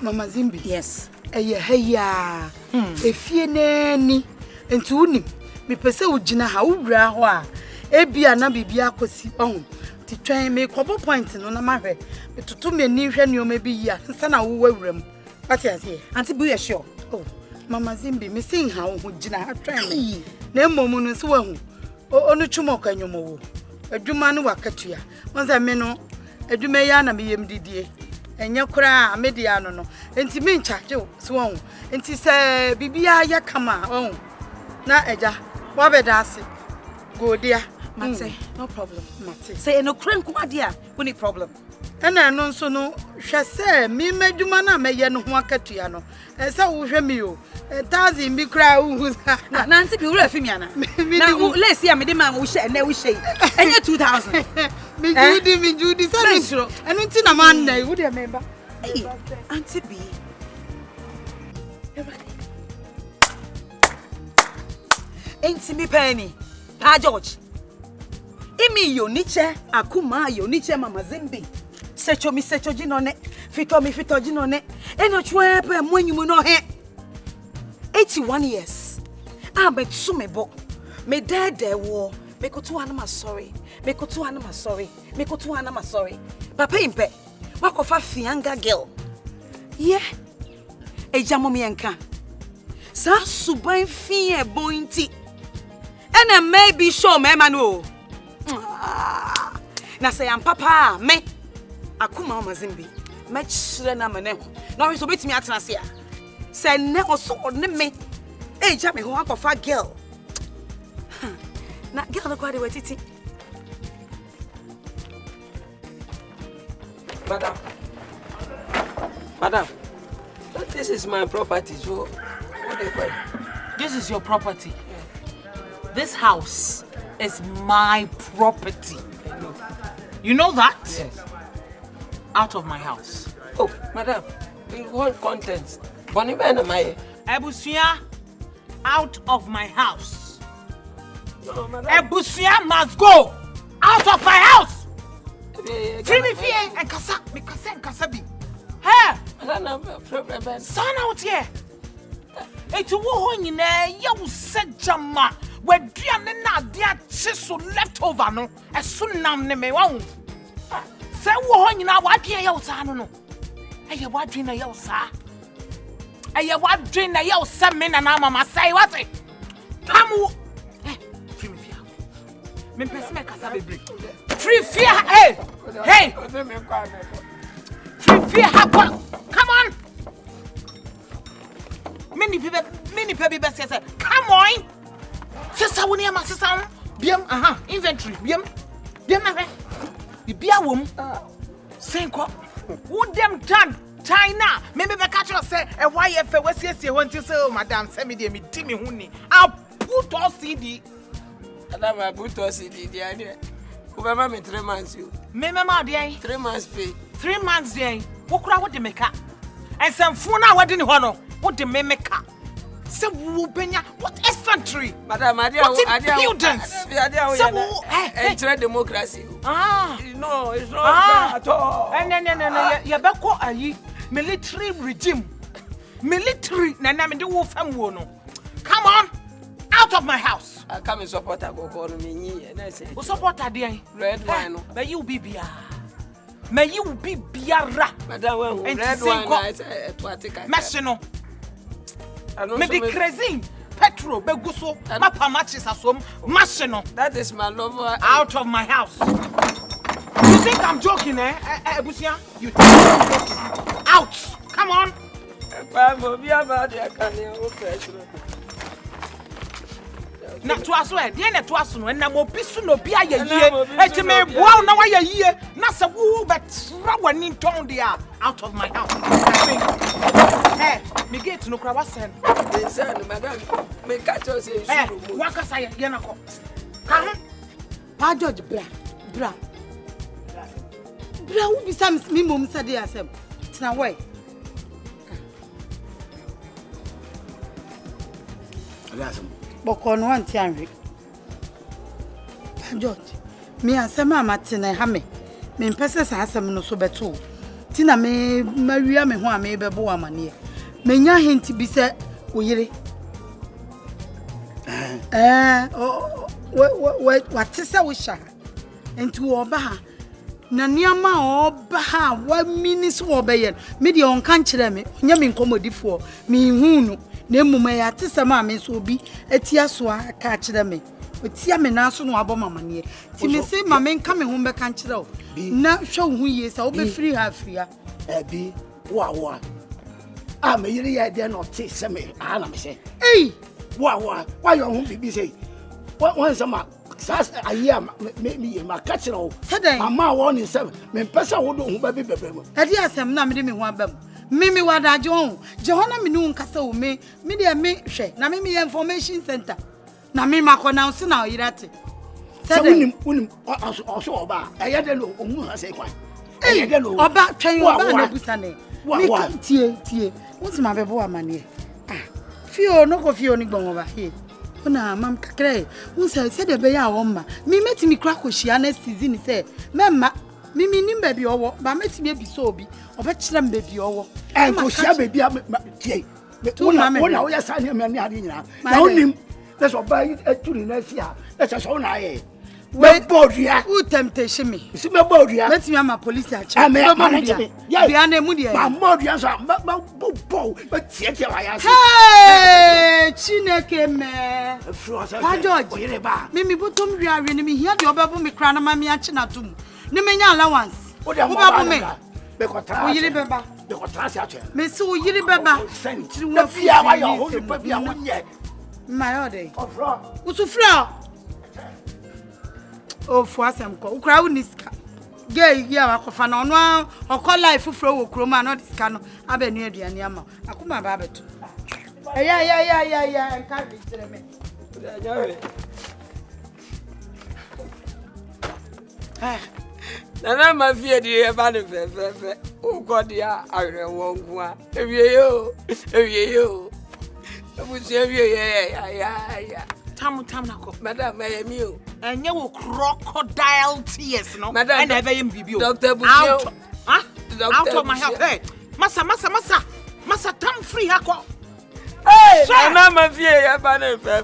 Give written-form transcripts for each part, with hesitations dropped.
Mama Zimbi. Yes. Heya. Efieneni. Enti unim. Me pese ujina ha ubra ho a. Ebia na bibia akosi ohun. Ti twen me kobo point no na mahwe. Me tutu me ni hwe nioma bi yi a. Nsa na wo wawuram. What you say? Auntie, be sure. Oh, Mama Zimbi, me sing how who jina ha twen me. Na momu no so wahu. Onu chumo kanyomo wo. Adwuma no wakatua. Wonza me no adwuma ya na me yem didie. Enye kura media no. Enti me nchaje so wahu. Enti se bibia ya kama wahu. Na eja, wa beda ase. Go dia. Mate, no problem. Mate. Say no kren kuma dia, we need problem. Ena no nso no hwe se mi madwuma na meye no ho akatua no. Se wo hwe mi o. 1000 bi kra wo. Na auntie bi wura fi mi ana. Na let's see am de man wo hye na wo hye. Enye 2000. Mi judi say no. Enu nti na man na wo de member. Hey, auntie bi. Enti mi penny. Pa George. Imi yo niche akuma yo niche Mama Zimbi. Secho mi secho jinone. Fito mi fito jinone. Eno chwepe mwenyumu no he. 81 years. Betsu me bo. Me dede wo. Me kotu anama sorry. Me kotu anama sorry. Me kotu anama sorry. Papa impe. Wakofa fianga girl. Yeah. Ejamo mi enka. Sa suban fie bointi. Ena maybe show me manu. Na say am papa me. Akuma Mama Zimbi. Me chire na me ne ho. Na we so betimi atena se a. Say ne oso ne me. Eja me ho akofa girl. Na girl no kwade wetiti. Madam, this is my property, so what do you call it? This is your property. Yeah. This house is my property. You know that? Yes. Out of my house. Oh, madam, we want contents. Abusua, out of my house. No, madam. Abusua must go out of my house. Free me fear and kasa, me kasa bi. Hey, son out here. It's a woman in a you said jama. Where Diana dia chisu left over no. As soon nam ne me won. Say woman in our what ye yosa no. Aye what drink na yosa. Aye what drink na yosa men and mama say what it. Come free me fear. Me person me kasa bebre. Free fear hey. Hey. Free fear happen. Come on. Many people say come on. Sister woni am sister biam inventory biam na he bibia wom senko wo dem tan China me be catch you say e why e fe wasiesie ho nti say oh madam say me dey me di me hu ni I put all CD madam I put all CD there wo be ma me 3 months you me ma dey 3 months pay 3 months dey wo kura wo de meka ensamfo na wo de ni ho no wo de me meka. Say Wubenya, what infantry? Madam, impudence. Say democracy. No, it's not fair at all. No. Yabako ayi military regime. Military. Come on, out of my house. I come and support a go me. Who support a day? Red wine. May you be bia. May you be biara. Madam, red wine. Messino. Me be crazy. Petrol, beguso, mapa matches asom, machino. That is my lover. Out of my house. You think I'm joking, eh? Abusua? You think I'm joking? Out! Come on! Na to aso e de na to aso no na mo bisu no bia ye yie e ti me boa na wa ye yie na se wo betra wani ton dia out of my house. Hey, me get no kra wa sen. They say madam me catch us say you. Wa ka say ye na ko. Ka Pa George bra wo bi sam me mom say dey asem. Tina why? Alasem. Boko no anti anwe. George, me asem amate na ha me. Me mpese sa asem no so beto. Tina me Maria me ho a me bebo amane. Menya hint bi se oyire. What is a wisha? Into oba. Na niama oba ha 1 minute wo beyen. Me de on kan kire me. Onya me nkomodifo. Me hunu. Na emuma ya tisama me so obi atia so aka kire me. Otia me na so no abomamane. Ti me se ma me nka me ho be kan kire o. Na hwe wo hu yesa wo be free ha free. Bi wa. Ah me yiri ya de no ti se me. Ah na me se. Hey! Wa your home bibi say. One sama sas aye me ma ka kire o. Mama wo ni se me pesa wo do hu ba bi bebe mo. Adi asem na me de me ho abam. Mimi wadaje ho. Je ho na me nu nkasa wo me de me hwe na me information center. Na me makona so na oyirate. Unim also oba. Aye de no omu ha se kwan. Aye de no. Oba twen oba na busa ne. Me tie. Wonsi ma bebo amane. Fio no ko fio ni gbon oba he. Una mam kakre. Wonsi se de be ya wo ma. Me metimi kra ko hia na season se. Memma mimi nim baby owo. Ba metimi ebiso obi. Oba kire m baby owo. Ko hia baby tie. Una wo ya sa ni me ni ade nyina. Na unim. Let's buy it to the next year. Let's show na here. We bodia. Who temptation me? See me bodia. Let me am a police at check. Yeah. Biane mu dia. Ma bodia so bo. But tie wa ya. Hey! Chineke me. Pa George. Me botom wiawe ni me hia de obebo me kra na ma me achi na tum. Ni me nya allowance. Wo ba me. Be ko tra. O yiri beba. Be ko tra si a che. Me se o yiri beba. Tiri wo fia wa yo ho ni pa bia wo nye. My ode. Ofra. Usufra. Oh, for asem ko. Ukra uniska. Gay here akofa na ono okọ life fufro wo kroma no diska no abenu aduane ama. Akoma ba beto. Ya nka bi tere me. Nana ma fie di e ba ne fe. Ukọ dia awre wonku a. Ewie yo. Abusua ya. Tam na ko. Madam me o. Enye wo crocodile tears no. Madam, and ebe yem bibi o. Dr. Abusua. Out of my health. Hey. Masa tam free hako. Hey, nana ma fie ya ba ne fe.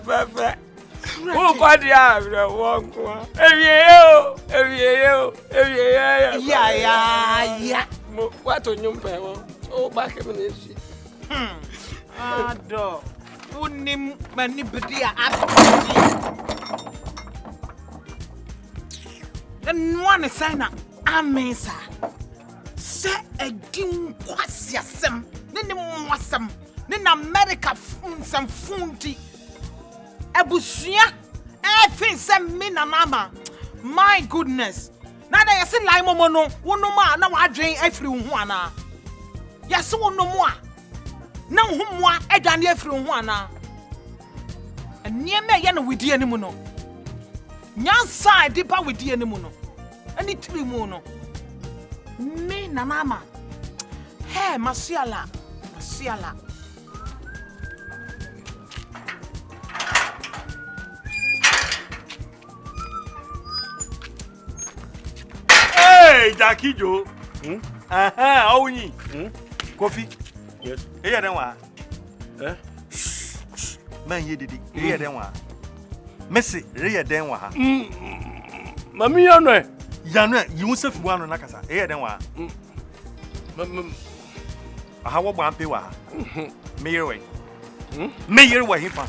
Ukọ dia awre wonku a. Ewie yo. Ya. Mo wato nyumpe wo. O ba ke me nsi. Ado. Unim mani bedia abdi. Den one signa amesa. Se edin kwasi asem. Ne mwasem. Ne na America funsam funti. Abusua. Fin sem me na mama. My goodness. Na da yesi lai momo no. Wono ma na wadwen afiri hu ana. Yesi wono mo a. Na humwa edane afiri ho ana enieme ye na wedi animu no nyansa de ba wedi animu no ani tiri mu no me na mama he masiala hey Jackie Joe awunyi coffee. Yes. Here then wa. Man ye didi. Here then wa. Messi, here then wa. Mami yanwe. You won't say one on nakasa. Here then wa. How about pay wa? Mayor way hipa.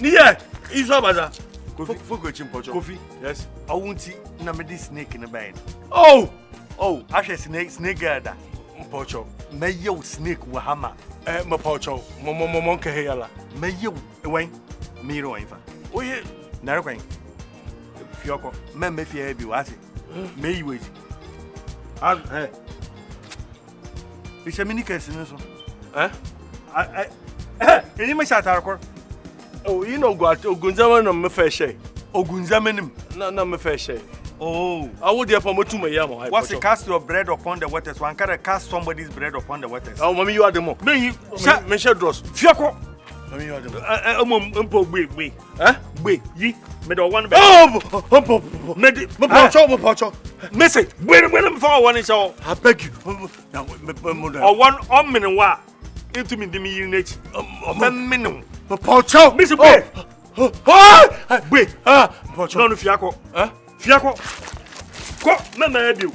Niye, iso baza. Coffee. Yes. I won't see na me this snake in the bed. Oh, actually snake girl. Pocho. Me yo snake wahama. Ma pocho. Mo ke yala. Me yo wen. Me ro infa. Oye, na ro kwen. Fioko. Me fie bi wasi. Me yi we. Bisha mini kesi nso. Eni me shata akor. Oh, you know go ogunzama no me fe she. Ogunzama nim. Na me fe she. Oh, I would therefore mo tuma yam. What's the cast your bread upon the waters? One can cast somebody's bread upon the waters. Oh, mommy, you are the mo. Me share dross. Fiako. Mommy, you are the mo. Mpo gbe. Gbe yi. Me do one be. Oh, me pocho. Message. When for one is all. I beg you. Now, or 1 minute. What? Into me, the minute. 1 minute. Pocho, Mr. Bay. Wait, Pocho, no Fiaco. Fiaco. Go, Mamma, you.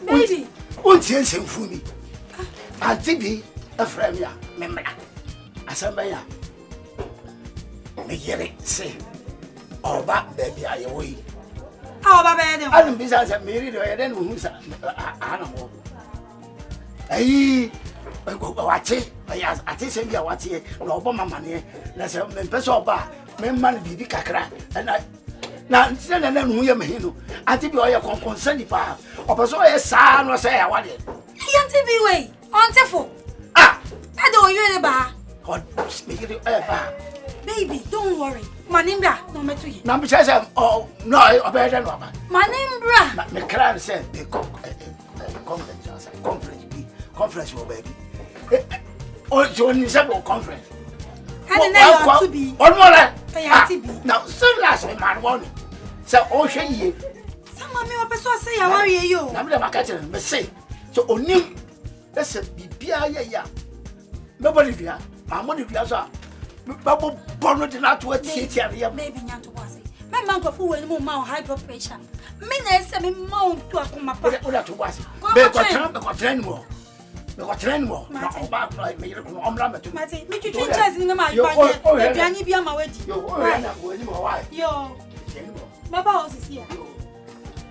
Baby, won't you sing for me? I'll be a friend, ya, member. Asambaya. Me hear it say, oh, back, baby, I away. How about it? I don't be as a married or then who's an animal. Hey, watch it. I think you watch it. No, my money. Let's have me person bar. Me man be kakra. And I. Now, instead of them who you may know, I think you are concerned if I or so a son was say I want it. Can't be way. Auntie, Ah, I don't you in a bar. God, speak it a bar. Baby, don't worry. My name, no matter you. Number says, oh, no, I better than Robert. My name, bra. The crowd said, they conference, your baby. Oh, Johnny Sabo conference. And then to be one more. Now, soon last man warning. So, oh, she some of me will say, I worry you. I'm never catching me say. So, only that's a BPI. Nobody here. I'm one of you. Bubble borrowed not to a theatre. Maybe not to was it. My uncle who will mount high blood pressure. Minutes and me mount to a coma. What to was it? They got 10 more. They got 10 more. Not back like me. I'm not to Matty. Make you change as in the mind. Oh, yeah, be on my way. Yo, Baba house is here.